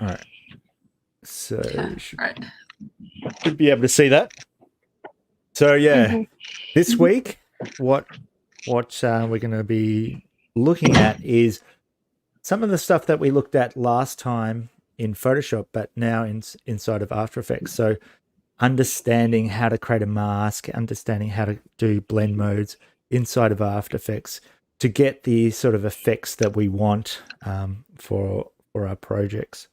All right. So Okay. should be able to see that. So yeah, this week, what we're going to be looking at is some of the stuff that we looked at last time in Photoshop, but now inside of After Effects. So understanding how to create a mask, understanding how to do blend modes inside of After Effects to get the sort of effects that we want for our projects.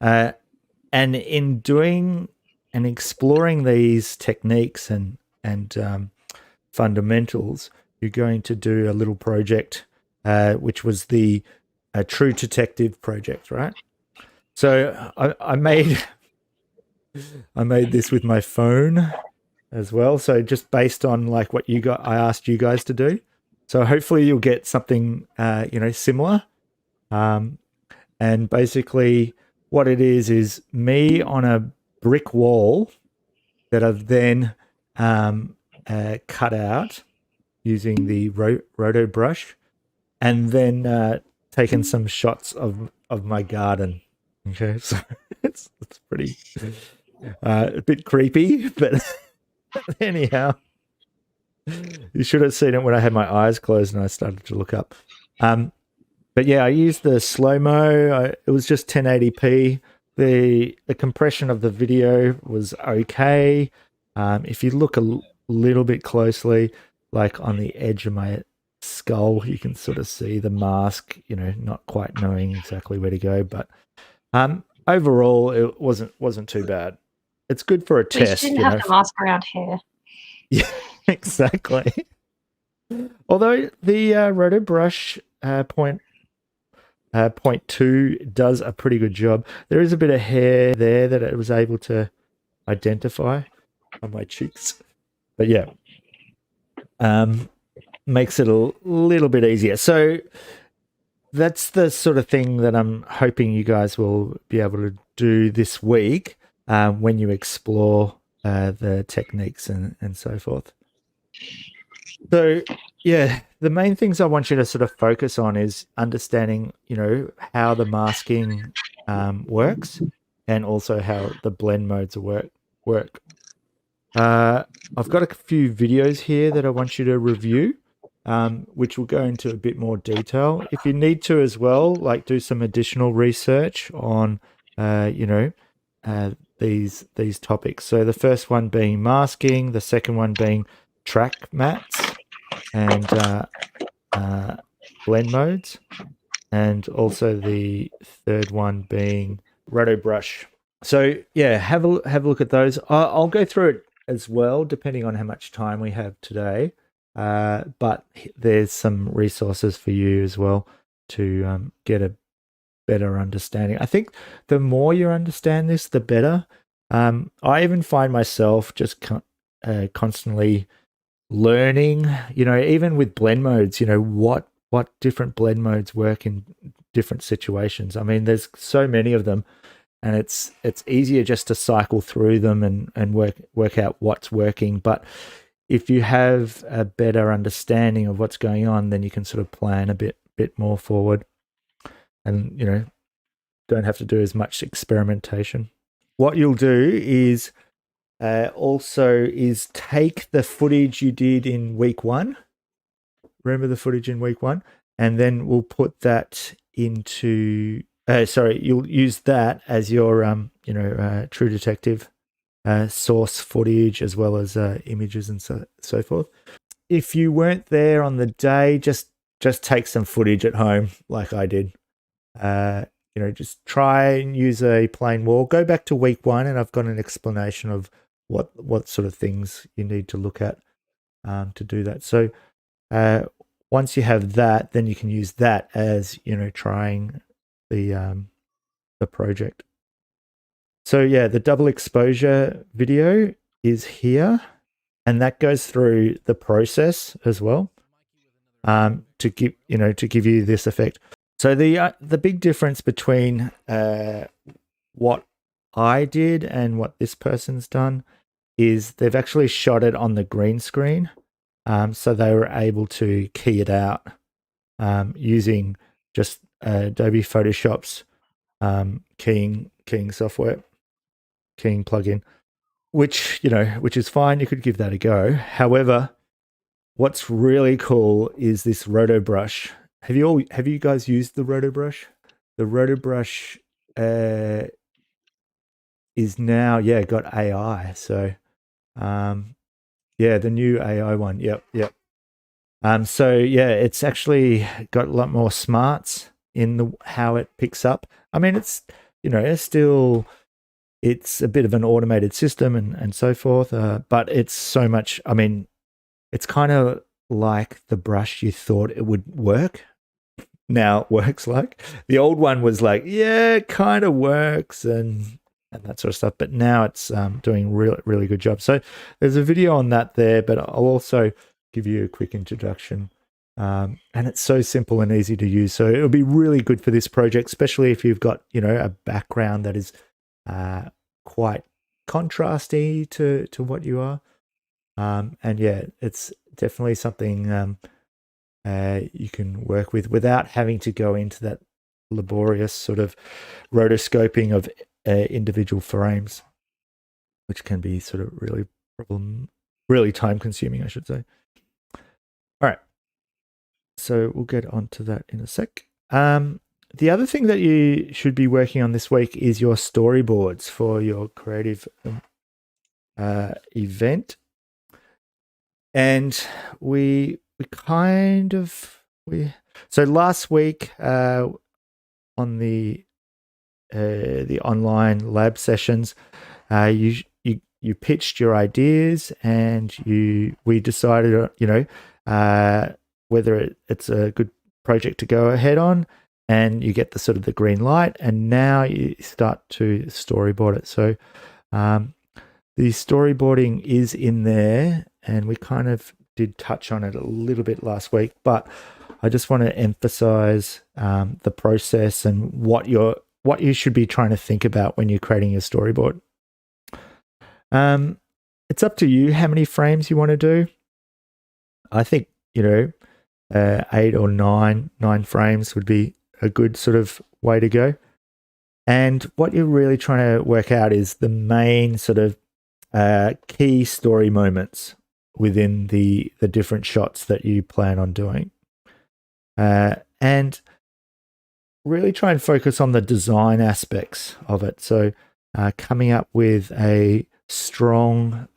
And in doing and exploring these techniques and fundamentals, you're going to do a little project, which was the True Detective project, right? So I made this with my phone as well. So just based on like what I asked you guys to do. So hopefully you'll get something similar. And basically what it is me on a brick wall that I've then cut out using the roto brush, and then taken some shots of my garden. Okay, so it's pretty a bit creepy, but anyhow, you should have seen it when I had my eyes closed and I started to look up. But yeah, I used the slow-mo. It was just 1080p. The compression of the video was okay. If you look a little bit closely, like on the edge of my skull, you can sort of see the mask, not quite knowing exactly where to go. But overall, it wasn't too bad. It's good for a test. You didn't have to mask around here. Yeah, exactly. Although the roto brush point 2 does a pretty good job. There is a bit of hair there that it was able to identify on my cheeks. But yeah, makes it a little bit easier. So that's the sort of thing that I'm hoping you guys will be able to do this week when you explore the techniques and so forth. So yeah, the main things I want you to sort of focus on is understanding, how the masking works, and also how the blend modes work. I've got a few videos here that I want you to review, which will go into a bit more detail. If you need to as well, like do some additional research on, these topics. So the first one being masking, the second one being track mats and blend modes, and also the third one being roto brush. So yeah, have a look at those. I'll go through it as well, depending on how much time we have today. But there's some resources for you as well to get a better understanding. I think the more you understand this, the better. I even find myself just constantly learning, even with blend modes, what different blend modes work in different situations. I mean, there's so many of them, and it's easier just to cycle through them and work out what's working. But if you have a better understanding of what's going on, then you can sort of plan a bit more forward, and don't have to do as much experimentation. What you'll do is also is take the footage you did in week 1. Remember the footage in week 1, and then we'll put that into. You'll use that as your True Detective source footage, as well as images and so forth. If you weren't there on the day, just take some footage at home, like I did. Just try and use a plain wall. Go back to week 1, and I've got an explanation of what sort of things you need to look at to do that. So once you have that, then you can use that as trying the project. So yeah, the double exposure video is here, and that goes through the process as well to give you this effect. So the big difference between what I did and what this person's done is they've actually shot it on the green screen, so they were able to key it out using just Adobe Photoshop's keying software, keying plugin, which is fine. You could give that a go. However, what's really cool is this Roto Brush. Have you guys used the Roto Brush? The Roto Brush is now got AI. So the new AI one. Yep. So it's actually got a lot more smarts in how it picks up. I mean, it's it's a bit of an automated system and so forth, but it's so much. I mean, it's kind of like the brush you thought it would work. Now it works like the old one was like, it kind of works and that sort of stuff. But now it's doing really, really good job. So there's a video on that there, but I'll also give you a quick introduction. And it's so simple and easy to use. So it'll be really good for this project, especially if you've got, a background that is quite contrasty to what you are. And it's definitely something you can work with without having to go into that laborious sort of rotoscoping of individual frames, which can be sort of really time consuming, I should say. All right. So we'll get onto that in a sec. The other thing that you should be working on this week is your storyboards for your creative event. And so last week on the online lab sessions, you pitched your ideas and we decided whether it's a good project to go ahead on, and you get the sort of the green light, and now you start to storyboard it. So the storyboarding is in there, and we kind of did touch on it a little bit last week, but I just want to emphasize the process and what you should be trying to think about when you're creating your storyboard. It's up to you how many frames you want to do. I think 8 or 9 frames would be a good sort of way to go. And what you're really trying to work out is the main sort of key story moments within the different shots that you plan on doing. And really try and focus on the design aspects of it. So coming up with a strong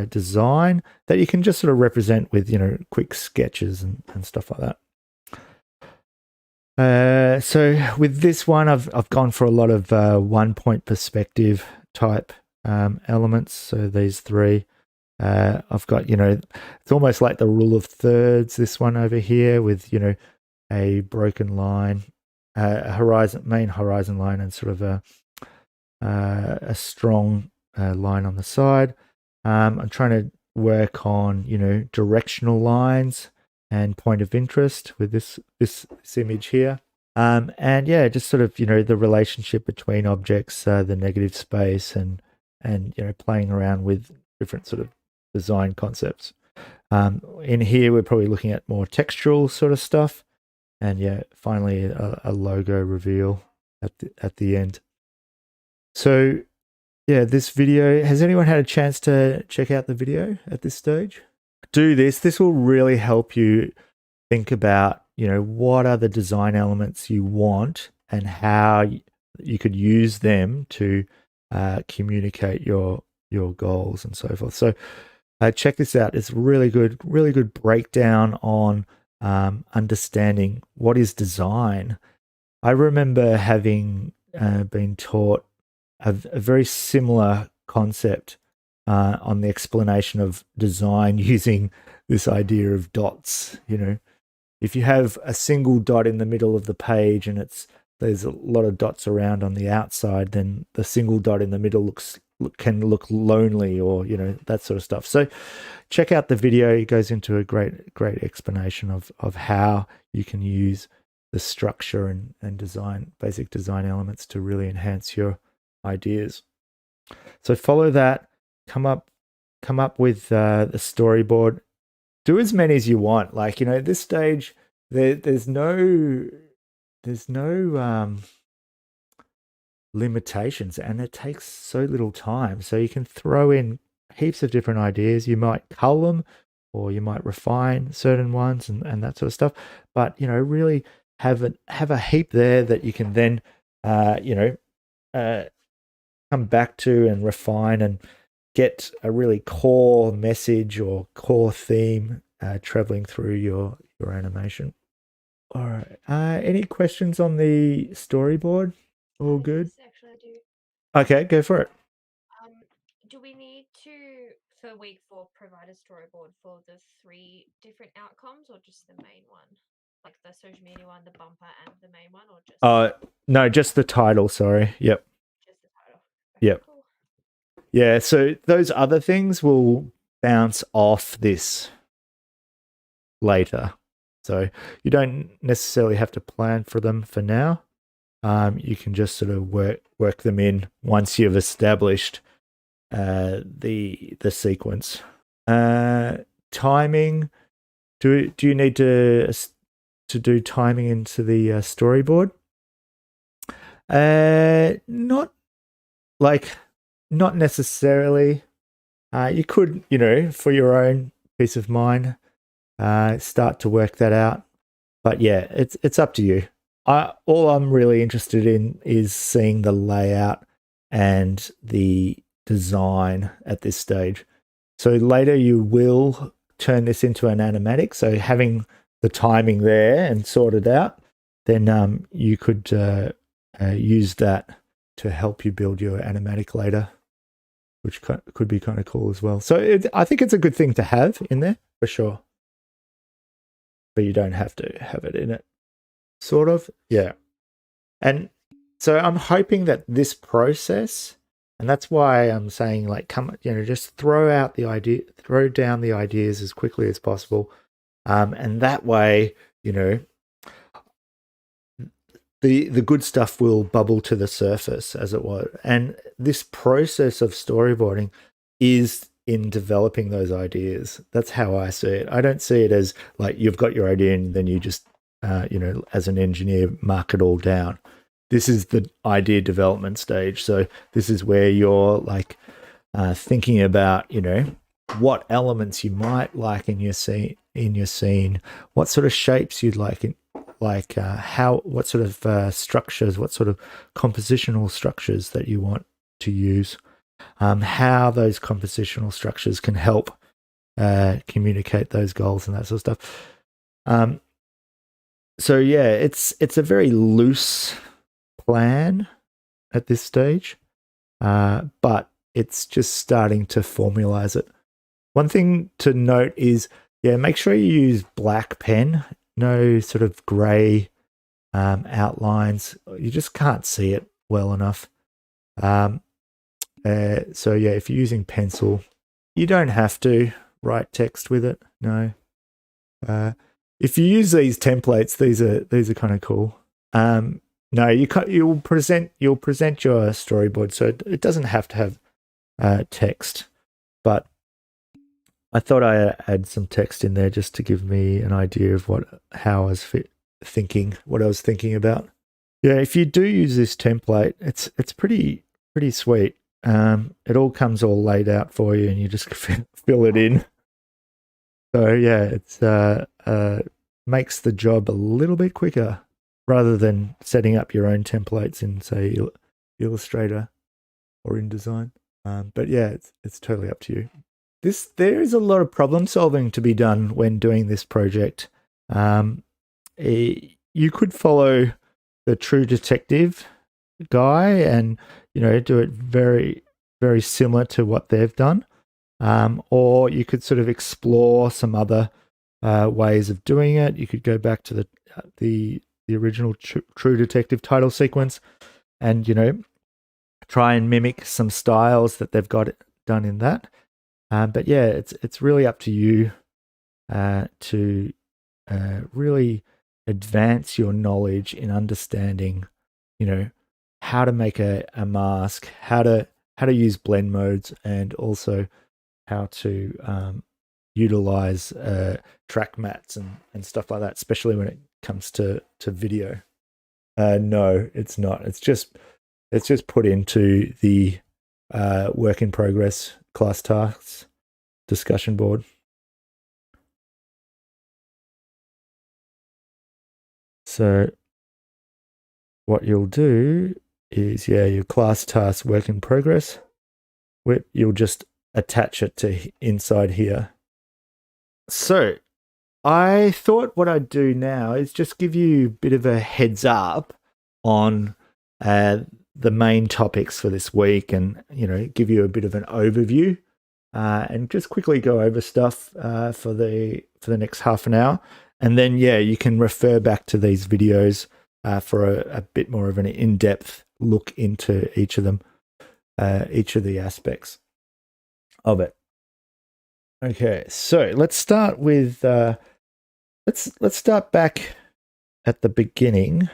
design that you can just sort of represent with, quick sketches and stuff like that. So with this one, I've gone for a lot of 1-point perspective type elements. So these 3. I've got, it's almost like the rule of thirds, this one over here with, a broken line, main horizon line, and sort of a strong line on the side. I'm trying to work on, directional lines and point of interest with this image here. And just sort of, the relationship between objects, the negative space and playing around with different sort of design concepts. In here, we're probably looking at more textural sort of stuff. And finally a logo reveal at the end. So this video, has anyone had a chance to check out the video at this stage? Do this. This will really help you think about, what are the design elements you want and how you could use them to communicate your goals and so forth. So check this out. It's really good breakdown on understanding what is design. I remember having been taught a very similar concept on the explanation of design using this idea of dots. If you have a single dot in the middle of the page and there's a lot of dots around on the outside, then the single dot in the middle can look lonely, or that sort of stuff. So check out the video. It goes into a great explanation of how you can use the structure and basic design elements to really enhance your ideas. So follow that, come up with the storyboard. Do as many as you want. Like, at this stage, there's no there's no limitations, and it takes so little time. So you can throw in heaps of different ideas. You might cull them, or you might refine certain ones, and that sort of stuff. But really have a heap there that you can then come back to and refine and get a really core message or core theme traveling through your animation. All right. Any questions on the storyboard? All good? Yes, actually, I do. Okay, go for it. Do we need to, for week 4, provide a storyboard for the 3 different outcomes or just the main one? Like the social media one, the bumper, and the main one, or just No, just the title, sorry. Yep. just the title? Okay, Yep. cool. Yeah, so those other things will bounce off this later. So you don't necessarily have to plan for them for now. You can just sort of work them in once you've established the sequence. Timing. Do you need to do timing into the storyboard? Not not necessarily. You could, for your own peace of mind, start to work that out. But yeah, it's up to you. All I'm really interested in is seeing the layout and the design at this stage. So later you will turn this into an animatic. So having the timing there and sorted out, then you could use that to help you build your animatic later, which could be kind of cool as well. So I think it's a good thing to have in there for sure. But you don't have to have it in it. Sort of, yeah. And so I'm hoping that this process, and that's why I'm saying just throw down the ideas as quickly as possible. And that way, the good stuff will bubble to the surface, as it were. And this process of storyboarding is in developing those ideas. That's how I see it. I don't see it as like you've got your idea and then you just, as an engineer, mark it all down. This is the idea development stage. So this is where you're thinking about, what elements you might like in your scene, what sort of shapes you'd like what sort of structures, what sort of compositional structures that you want to use, how those compositional structures can help communicate those goals and that sort of stuff. So yeah, it's a very loose plan at this stage, but it's just starting to formalize it. One thing to note is, make sure you use black pen, no sort of grey outlines. You just can't see it well enough. So if you're using pencil, you don't have to write text with it. No. If you use these templates, these are kind of cool. No, you'll present your storyboard, so it doesn't have to have text. But I thought I add some text in there just to give me an idea of how I was thinking, what I was thinking about. Yeah, if you do use this template, it's pretty sweet. It all comes all laid out for you, and you just fill it in. So yeah, it's makes the job a little bit quicker rather than setting up your own templates in, say, Illustrator or InDesign. But yeah, it's totally up to you. There is a lot of problem solving to be done when doing this project. You could follow the True Detective guy and do it very, very similar to what they've done, or you could sort of explore some other ways of doing it. You could go back to the original True Detective title sequence, and try and mimic some styles that they've got done in that. But yeah, it's really up to you to really advance your knowledge in understanding, how to make a mask, how to use blend modes, and also how to utilize track mats and stuff like that, especially when it comes to video. No, it's not. It's just put into the work in progress class tasks discussion board. So what you'll do is, your class task work in progress, you'll just attach it to inside here. So I thought what I'd do now is just give you a bit of a heads up on the main topics for this week, and give you a bit of an overview, and just quickly go over stuff for the next half an hour, and then you can refer back to these videos for a bit more of an in-depth look into each of them, each of the aspects of it. Okay, so let's start with let's start back at the beginning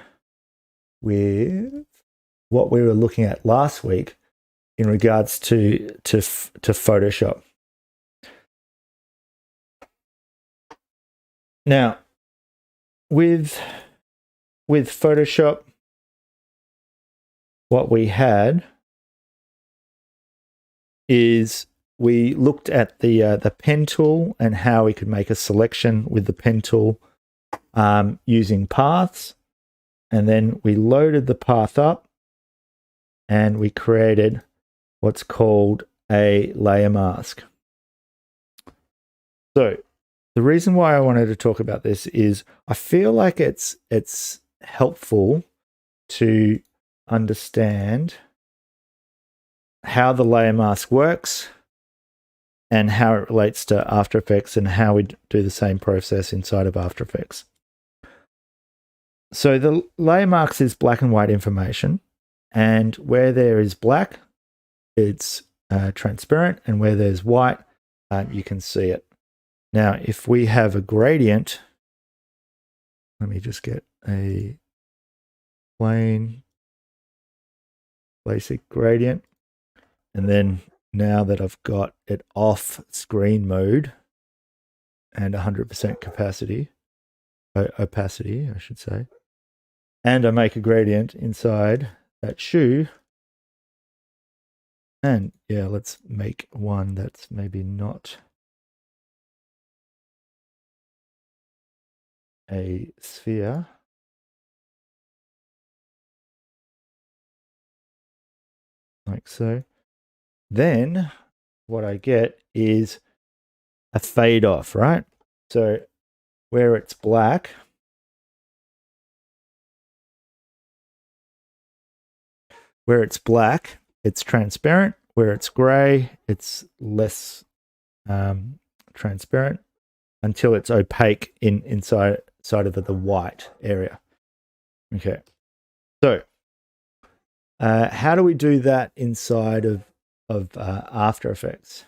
with what we were looking at last week in regards to Photoshop. Now, with Photoshop, what we had is we looked at the pen tool and how we could make a selection with the pen tool using paths, and then we loaded the path up and we created what's called a layer mask. So the reason why I wanted to talk about this is I feel like it's helpful to understand how the layer mask works and how it relates to After Effects and how we do the same process inside of After Effects. So the layer mask is black and white information, and where there is black, it's transparent, and where there's white, you can see it. Now, if we have a gradient, let me just get a plain basic gradient, and then now that I've got it off screen mode and 100% opacity, I should say, and I make a gradient inside that shoe, and let's make one that's maybe not a sphere. Like so. Then what I get is a fade off, right? So where it's black, it's transparent. Where it's gray, it's less transparent until it's opaque inside of the white area. Okay. So how do we do that inside of After Effects?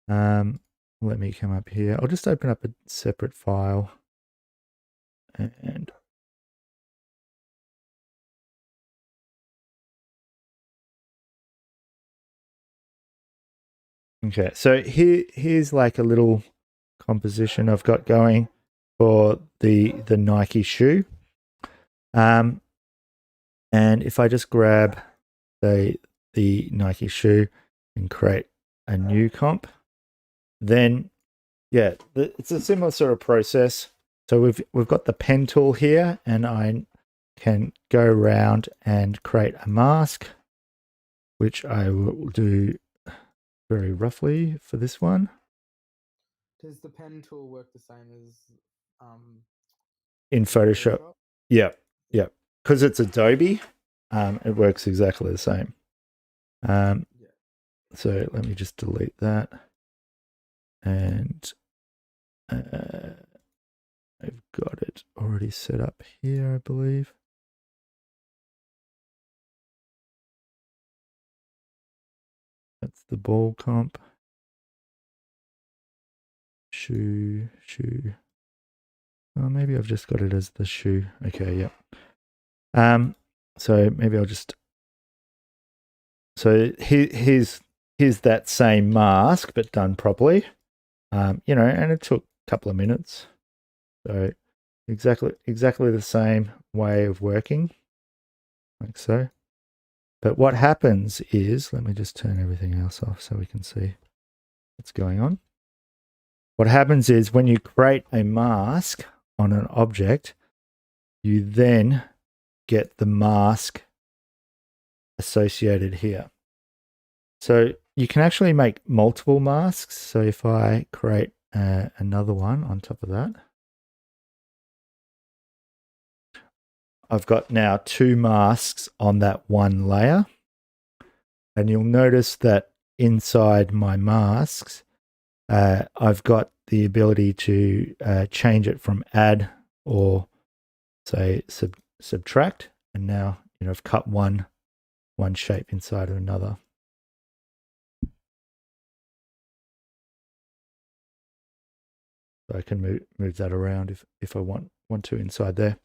Let me come up here. I'll just open up a separate file, and okay, so here's like a little composition I've got going for the Nike shoe. And if I just grab the Nike shoe and create a new comp, then it's a similar sort of process. So we've got the pen tool here, and I can go around and create a mask, which I will do very roughly for this one. Does the pen tool work the same as in Photoshop? Yeah. Because it's Adobe, it works exactly the same. So let me just delete that. And I've got it already set up here, I believe. That's the ball comp. Shoe. Oh, maybe I've just got it as the shoe. Okay, yep. So maybe I'll just. So here's that same mask, but done properly. And it took a couple of minutes. So exactly the same way of working, like so. But what happens is, let me just turn everything else off so we can see what's going on. What happens is when you create a mask on an object, you then get the mask associated here. So you can actually make multiple masks. So if I create another one on top of that, I've got now 2 masks on that one layer. And you'll notice that inside my masks, I've got the ability to change it from add or say subtract. And now, I've cut one shape inside of another. So I can move that around if I want to inside there.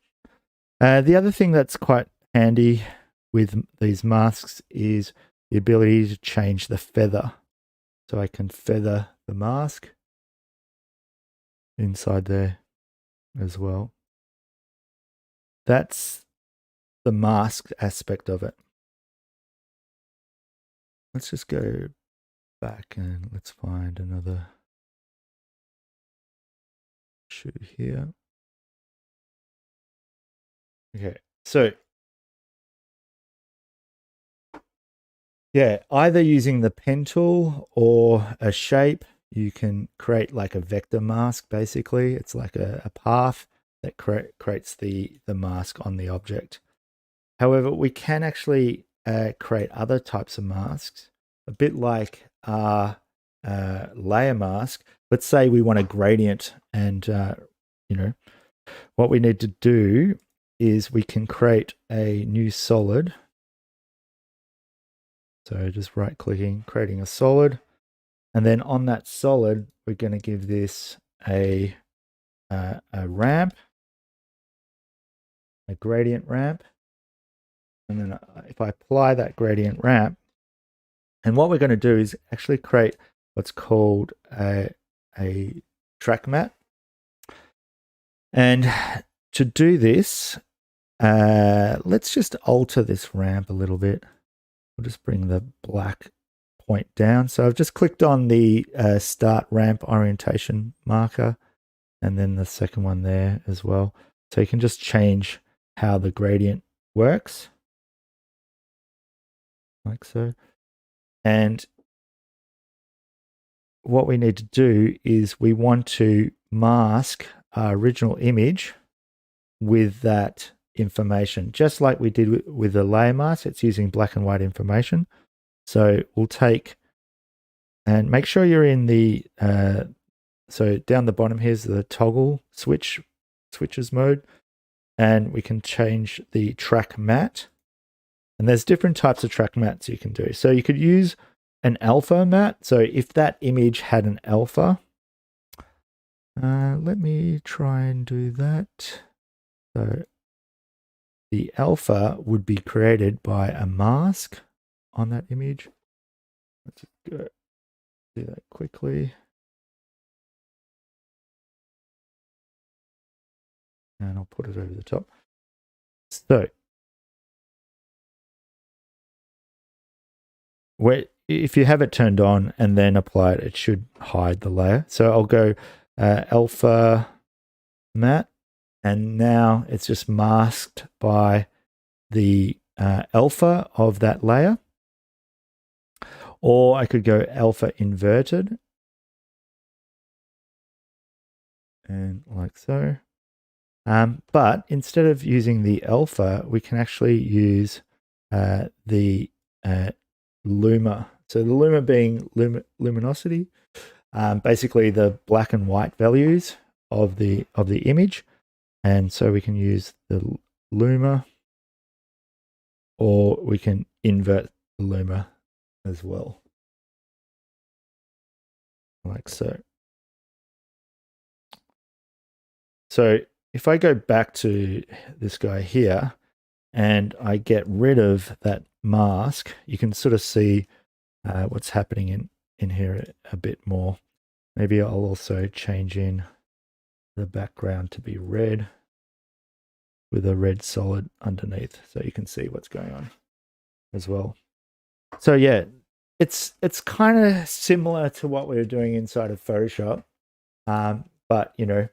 The other thing that's quite handy with these masks is the ability to change the feather. So I can feather the mask inside there as well. That's the mask aspect of it. Let's just go back and let's find another shoe here. Okay, so yeah, either using the pen tool or a shape, you can create like a vector mask. Basically, it's like a path that creates the mask on the object. However, we can actually create other types of masks, a bit like our layer mask. Let's say we want a gradient, and what we need to do is we can create a new solid. So just right clicking, creating a solid, and then on that solid, we're going to give this a ramp, a gradient ramp. And then if I apply that gradient ramp, and what we're going to do is actually create what's called a track mat. And to do this, let's just alter this ramp a little bit. We'll just bring the black point down. So I've just clicked on the start ramp orientation marker, and then the second one there as well. So you can just change how the gradient works, like so. And what we need to do is we want to mask our original image with that information, just like we did with the layer mask. It's using black and white information. So we'll take and make sure you're in the so down the bottom here's the toggle switches mode, and we can change the track mat. And there's different types of track mats you can do. So you could use an alpha mat. So if that image had an alpha, let me try and do that. So the alpha would be created by a mask on that image. Let's just go do that quickly. And I'll put it over the top. So if you have it turned on and then apply it, it should hide the layer. So I'll go alpha mat, and now it's just masked by the alpha of that layer. Or I could go alpha inverted, and like so. But instead of using the alpha, we can actually use the luma. So the luma being luminosity, basically the black and white values of the image. And so we can use the luma, or we can invert the luma as well, like so. So if I go back to this guy here and I get rid of that mask, you can sort of see what's happening in here a bit more. Maybe I'll also change in the background to be red. with a red solid underneath, so you can see what's going on as well. So yeah, it's kind of similar to what we were doing inside of Photoshop, but you know,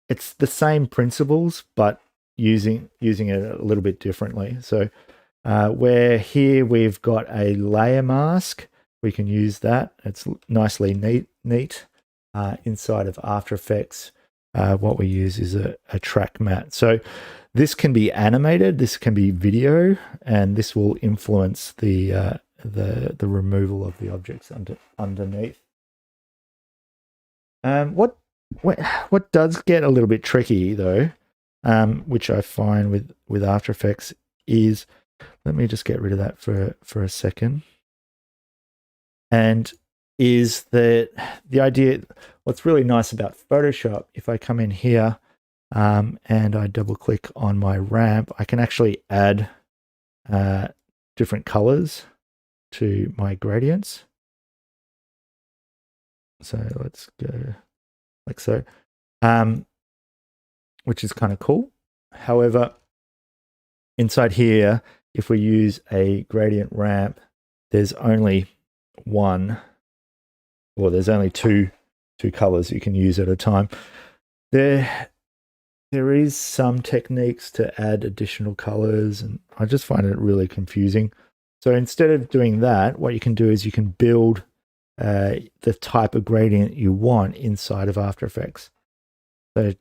it's the same principles, but using it a little bit differently. So where here we've got a layer mask, we can use that. It's nicely neat. Inside of After Effects, what we use is a track matte. So this can be animated, this can be video, and this will influence the removal of the objects underneath. What does get a little bit tricky though, which I find with After Effects is, let me just get rid of that for a second, and is that the idea, what's really nice about Photoshop, if I come in here and I double click on my ramp, I can actually add different colors to my gradients. So let's go like so, which is kind of cool. However, inside here, if we use a gradient ramp, there's only one, or there's only two colors you can use at a time. There is some techniques to add additional colors, and I just find it really confusing. So instead of doing that, what you can do is you can build the type of gradient you want inside of After Effects. So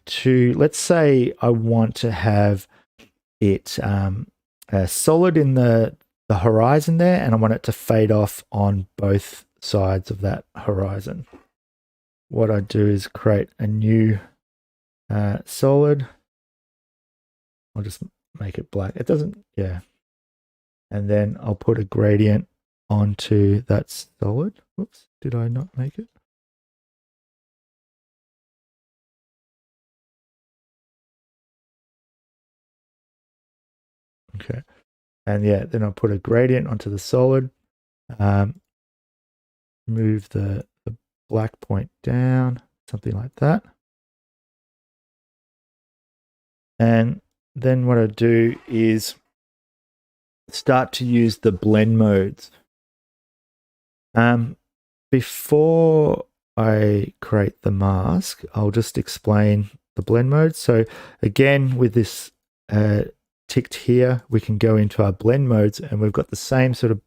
let's say I want to have it solid in the horizon there, and I want it to fade off on both sides of that horizon. What I do is create a new solid. I'll just make it black. It doesn't, yeah. And then I'll put a gradient onto that solid. Whoops, did I not make it? Okay. And yeah, then I'll put a gradient onto the solid. Move the black point down, something like that. And then what I do is start to use the blend modes. Before I create the mask, I'll just explain the blend mode. So again, with this ticked here, we can go into our blend modes, and we've got the same sort of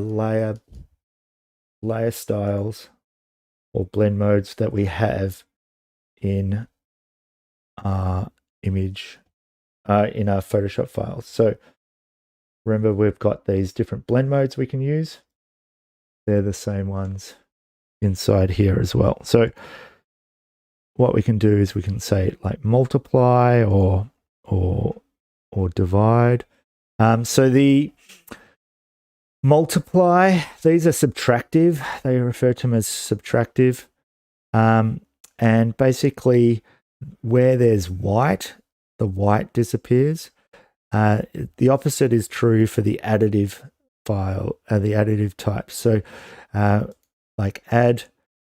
layer styles or blend modes that we have in our image, in our Photoshop files. So remember, we've got these different blend modes we can use. They're the same ones inside here as well. So what we can do is we can say like multiply or divide. So the multiply, these are subtractive. They refer to them as subtractive. And basically where there's white, the white disappears. The opposite is true for the additive file, the additive type. So like add,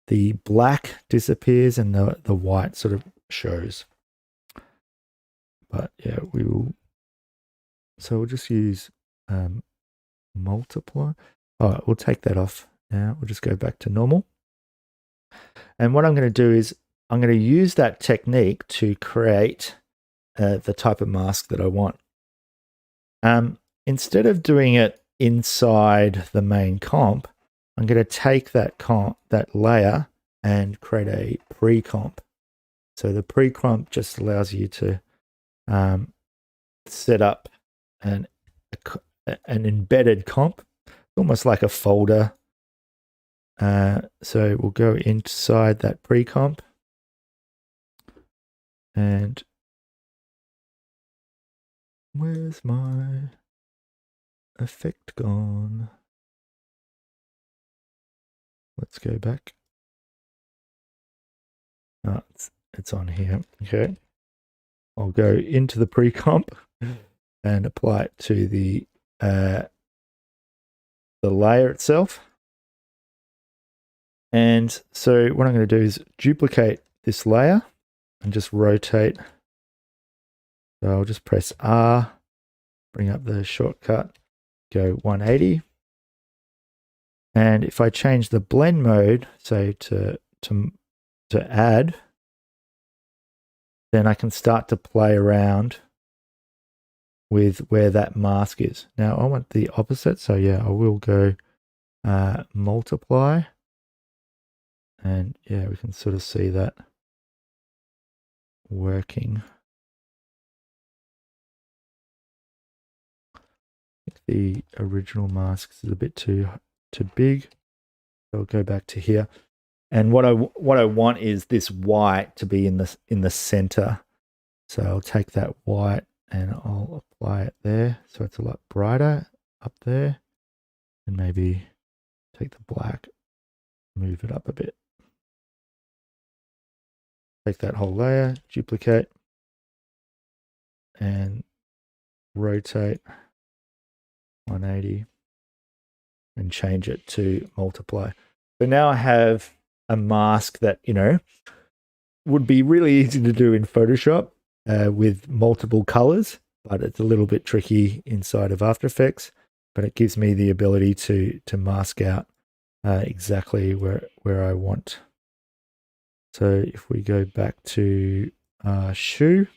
the black disappears and the white sort of shows. But yeah, so we'll just use multiply. All right, we'll take that off now. We'll just go back to normal. And what I'm going to do is I'm going to use that technique to create the type of mask that I want. Instead of doing it inside the main comp, I'm going to take that layer and create a pre-comp. So the pre-comp just allows you to set up an embedded comp, almost like a folder. So we'll go inside that pre-comp, and where's my effect gone? Let's go back. Oh, it's on here. Okay. I'll go into the pre-comp and apply it to the layer itself. And so what I'm going to do is duplicate this layer and just rotate So I'll just press R, bring up the shortcut, go 180. And if I change the blend mode, say to add, then I can start to play around with where that mask is. Now I want the opposite, so yeah, I will go multiply, and yeah, we can sort of see that working. I think the original mask is a bit too big. So I'll go back to here. And what I want is this white to be in the center. So I'll take that white and I'll apply it there, so it's a lot brighter up there. And maybe take the black, move it up a bit. Take that whole layer, duplicate, and rotate 180 and change it to multiply. So now I have a mask that, you know, would be really easy to do in Photoshop with multiple colors, but it's a little bit tricky inside of After Effects. But it gives me the ability to mask out exactly where I want. So if we go back to shoe,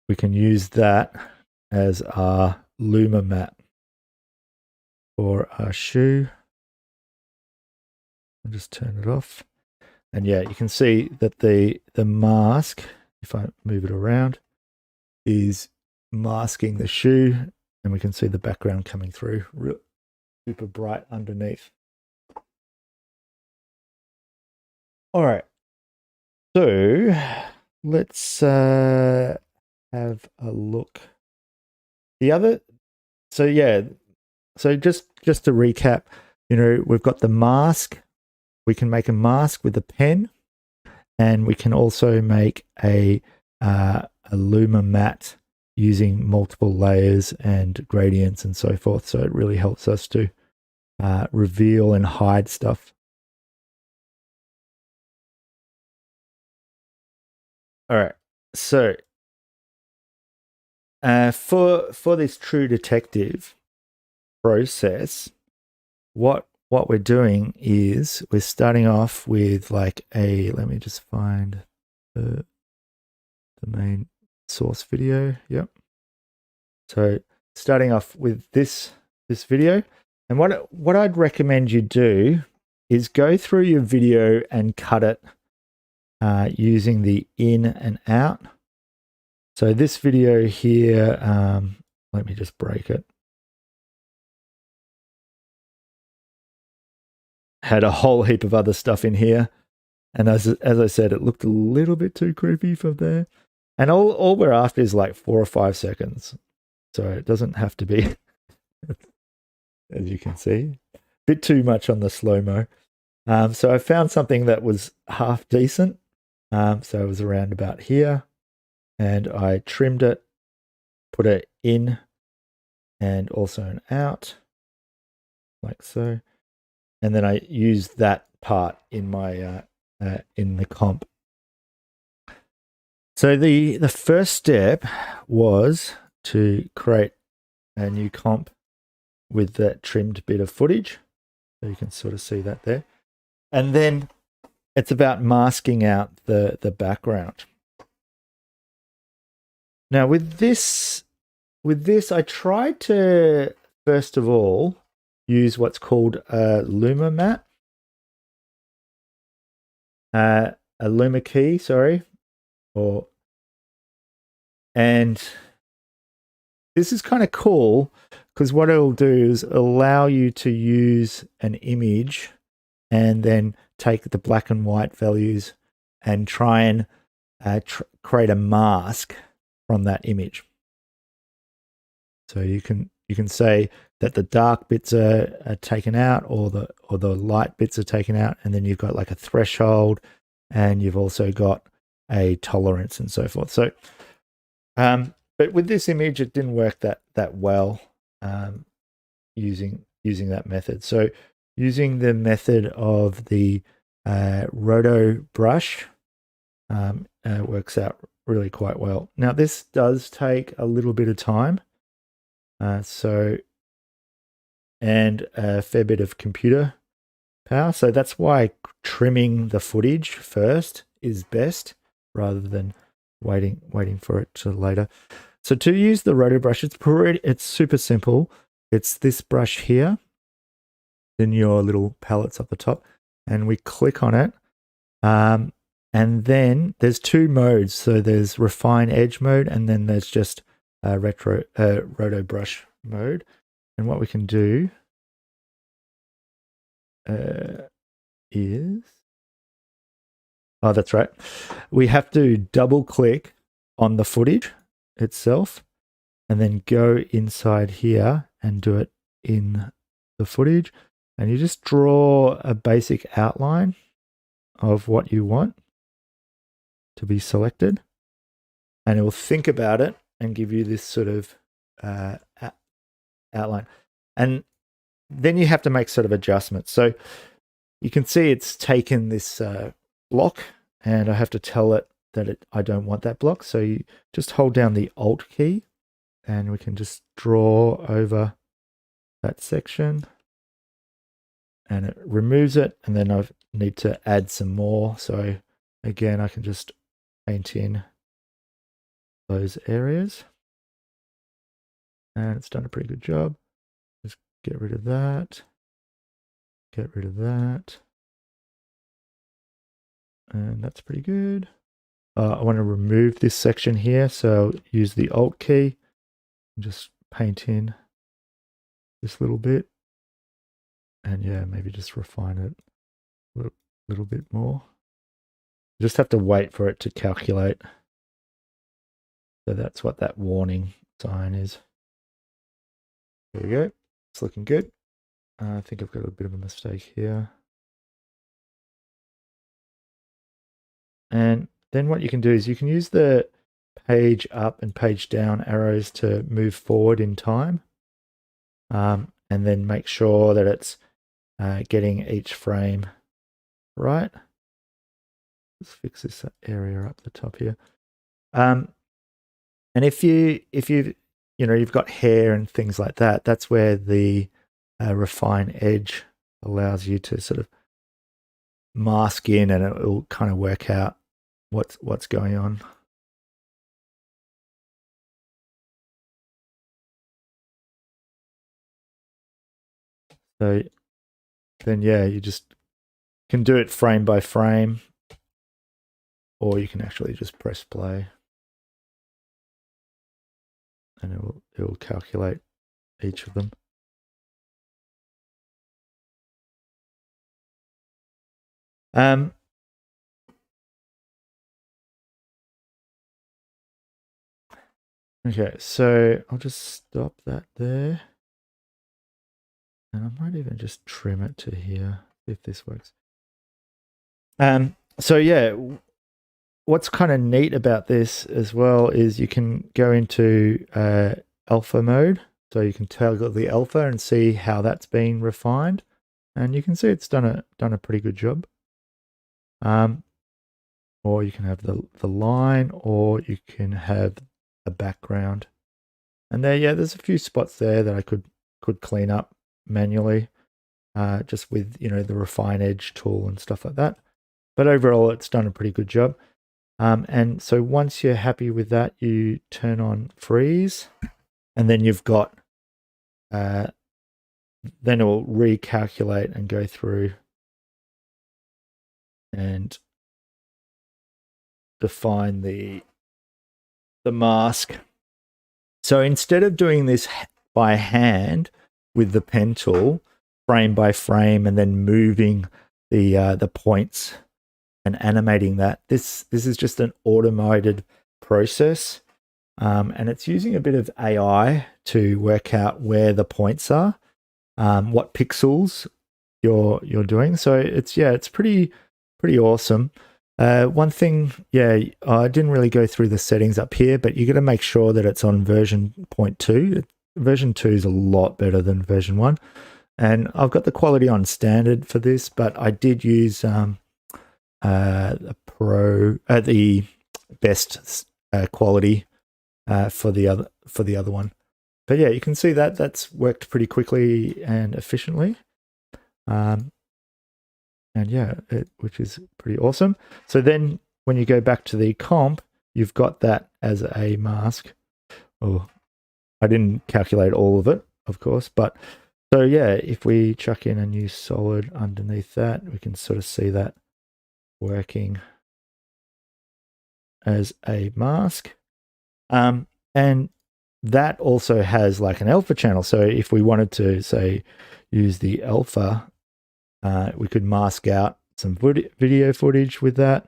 we can use that as our Luma map for our shoe. I'll just turn it off. And yeah, you can see that the mask, if I move it around, is masking the shoe, and we can see the background coming through super bright underneath. All right, so let's have a look. So just to recap, you know, we've got the mask. We can make a mask with a pen, and we can also make a Luma matte using multiple layers and gradients and so forth. So it really helps us to reveal and hide stuff. All right, so for this True Detective process, what we're doing is we're starting off with like let me just find the main source video. Yep. So starting off with this video, and what I'd recommend you do is go through your video and cut it using the in and out. So this video here, let me just break it. Had a whole heap of other stuff in here, and as I said, it looked a little bit too creepy from there. And all we're after is like 4 or 5 seconds, so it doesn't have to be, as you can see, a bit too much on the slow-mo. So I found something that was half decent. So it was around about here, and I trimmed it, put it in, and also an out, like so. And then I used that part in my in the comp. So the first step was to create a new comp with that trimmed bit of footage. So you can sort of see that there. And then it's about masking out the background. Now with this, I tried to, first of all, use what's called a Luma matte. A Luma key, sorry. And this is kind of cool because what it'll do is allow you to use an image and then take the black and white values and try and create a mask from that image. So you can say that the dark bits are taken out, or the light bits are taken out, and then you've got like a threshold, and you've also got a tolerance and so forth. So, but with this image, it didn't work that well using that method. So using the method of the roto brush works out really quite well. Now, this does take a little bit of time. And a fair bit of computer power. So that's why trimming the footage first is best rather than waiting for it to later. So to use the roto brush, it's super simple. It's this brush here, then your little palettes up the top, and we click on it. And then there's two modes. So there's refine edge mode, and then there's just roto brush mode. And what we can do is, oh, that's right. We have to double click on the footage itself and then go inside here and do it in the footage. And you just draw a basic outline of what you want to be selected. And it will think about it and give you this sort of outline. And then you have to make sort of adjustments. So you can see it's taken this block, and I have to tell it that I don't want that block. So you just hold down the Alt key, and we can just draw over that section, and it removes it. And then I need to add some more. So again, I can just paint in those areas, and it's done a pretty good job. Just get rid of that, get rid of that, and that's pretty good. I want to remove this section here, so use the Alt key and just paint in this little bit, and yeah, maybe just refine it a little bit more. You just have to wait for it to calculate. So that's what that warning sign is. There we go. It's looking good. I think I've got a bit of a mistake here. And then what you can do is you can use the page up and page down arrows to move forward in time. And then make sure that it's getting each frame right. Let's fix this area up the top here. And if you've got hair and things like that, that's where the refine edge allows you to sort of mask in, and it will kind of work out what's going on. So then, yeah, you just can do it frame by frame, or you can actually just press play, and it will calculate each of them. Okay, so I'll just stop that there. And I might even just trim it to here if this works. So yeah, what's kind of neat about this as well is you can go into alpha mode. So you can toggle the alpha and see how that's been refined. And you can see it's done a pretty good job. Or you can have the line, or you can have a background. And there, yeah, there's a few spots there that I could clean up manually, just with the refine edge tool and stuff like that. But overall, it's done a pretty good job. And so once you're happy with that, you turn on freeze, and then you've got then it will recalculate and go through and define the mask. So instead of doing this by hand with the pen tool, frame by frame, and then moving the points and animating that, this is just an automated process, and it's using a bit of AI to work out where the points are, what pixels you're doing. So it's pretty awesome. One thing, I didn't really go through the settings up here, but you got to make sure that it's on version 0.2. Version 2 is a lot better than version 1. And I've got the quality on standard for this, but I did use the best quality for the other one. But yeah, you can see that that's worked pretty quickly and efficiently. And yeah, which is pretty awesome. So then when you go back to the comp, you've got that as a mask. Oh, I didn't calculate all of it, of course, but so yeah, if we chuck in a new solid underneath that, we can sort of see that working as a mask. And that also has like an alpha channel. So if we wanted to, say, use the alpha, we could mask out some video footage with that,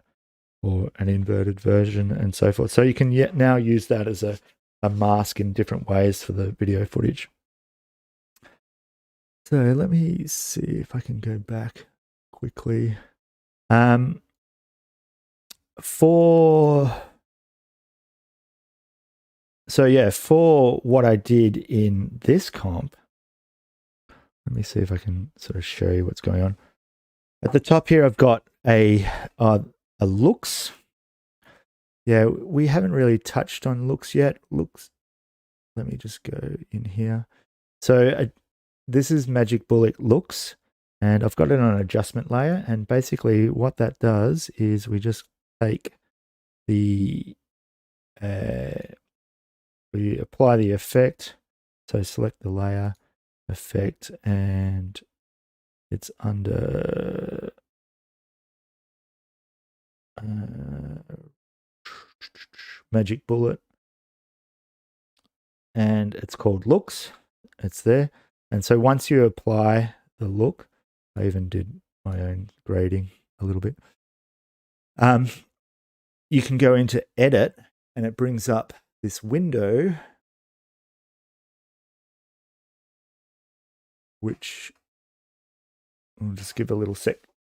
or an inverted version and so forth. So you can now use that as a mask in different ways for the video footage. So let me see if I can go back quickly. For what I did in this comp, let me see if I can sort of show you what's going on. At the top here, I've got a looks. Yeah, we haven't really touched on looks yet. Looks. Let me just go in here. So this is Magic Bullet looks, and I've got it on an adjustment layer. And basically, what that does is we just take the we apply the effect. So select the layer, effect, and it's under Magic Bullet, and it's called looks. It's there. And so once you apply the look, I even did my own grading a little bit. You can go into edit, and it brings up this window, which I'll just give a little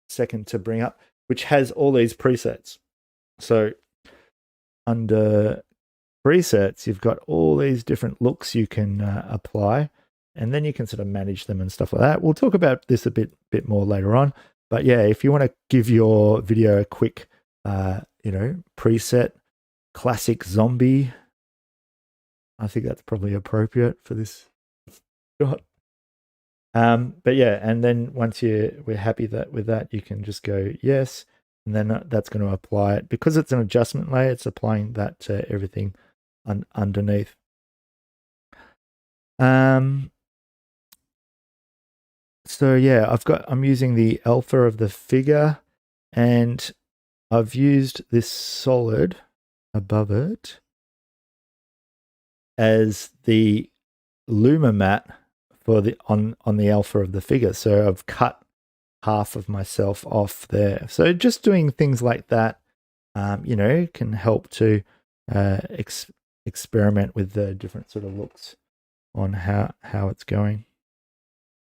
second to bring up, which has all these presets. So under presets, you've got all these different looks you can apply, and then you can sort of manage them and stuff like that. We'll talk about this a bit more later on. But yeah, if you want to give your video a quick, preset, classic zombie, I think that's probably appropriate for this shot. But yeah, and then once we're happy with that, you can just go yes, and then that's going to apply it. Because it's an adjustment layer, it's applying that to everything underneath. So yeah, I'm using the alpha of the figure, and I've used this solid above it as the luma mat for the on the alpha of the figure. So I've cut half of myself off there. So just doing things like that, can help to experiment with the different sort of looks on how it's going.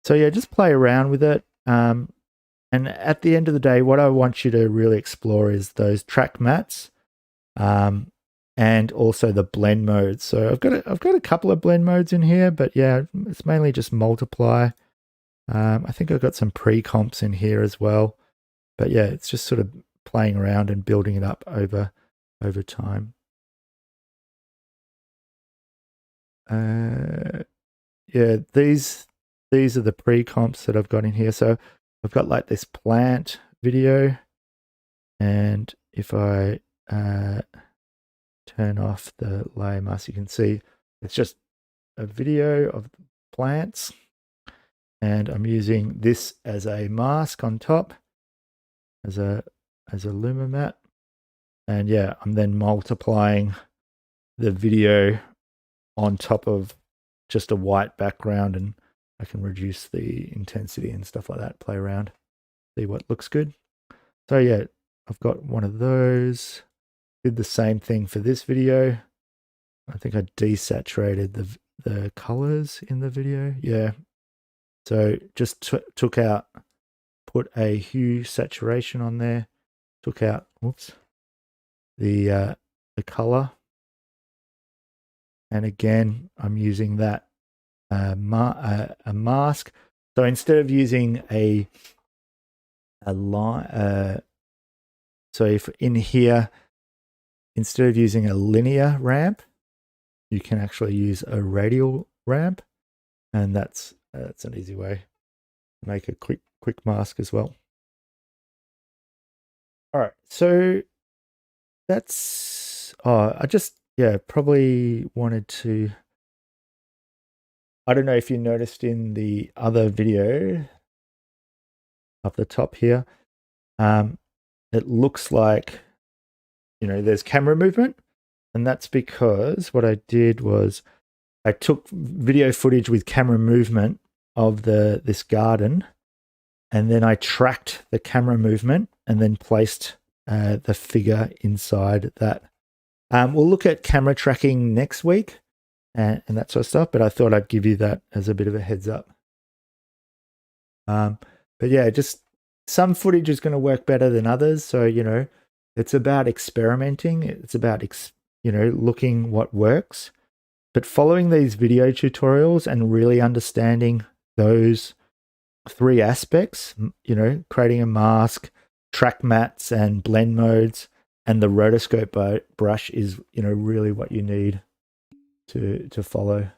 So yeah, just play around with it. And at the end of the day, what I want you to really explore is those track mats, and also the blend modes. So I've got a couple of blend modes in here, but yeah, it's mainly just multiply. I think I've got some pre-comps in here as well. But yeah, it's just sort of playing around and building it up over time. Yeah, these are the pre-comps that I've got in here. So I've got like this plant video, and if I turn off the layer mask, you can see it's just a video of plants, and I'm using this as a mask on top, as a luma mat, and yeah, I'm then multiplying the video on top of just a white background, and I can reduce the intensity and stuff like that, play around, see what looks good. So yeah, I've got one of those. Did the same thing for this video. I think I desaturated the colors in the video. Yeah. So just took out, put a hue saturation on there, took out, the color. And again, I'm using that a mask. So instead of using a line, so if in here instead of using a linear ramp, you can actually use a radial ramp, and that's an easy way to make a quick mask as well. All right, so that's I just probably wanted to. I don't know if you noticed in the other video up the top here, it looks like, there's camera movement, and that's because what I did was I took video footage with camera movement of this garden, and then I tracked the camera movement and then placed the figure inside that. We'll look at camera tracking next week and that sort of stuff, but I thought I'd give you that as a bit of a heads up. But yeah, just some footage is going to work better than others. So, it's about experimenting. It's about, looking what works. But following these video tutorials and really understanding those 3 aspects, creating a mask, track mats and blend modes, and the rotoscope brush is, really what you need to follow.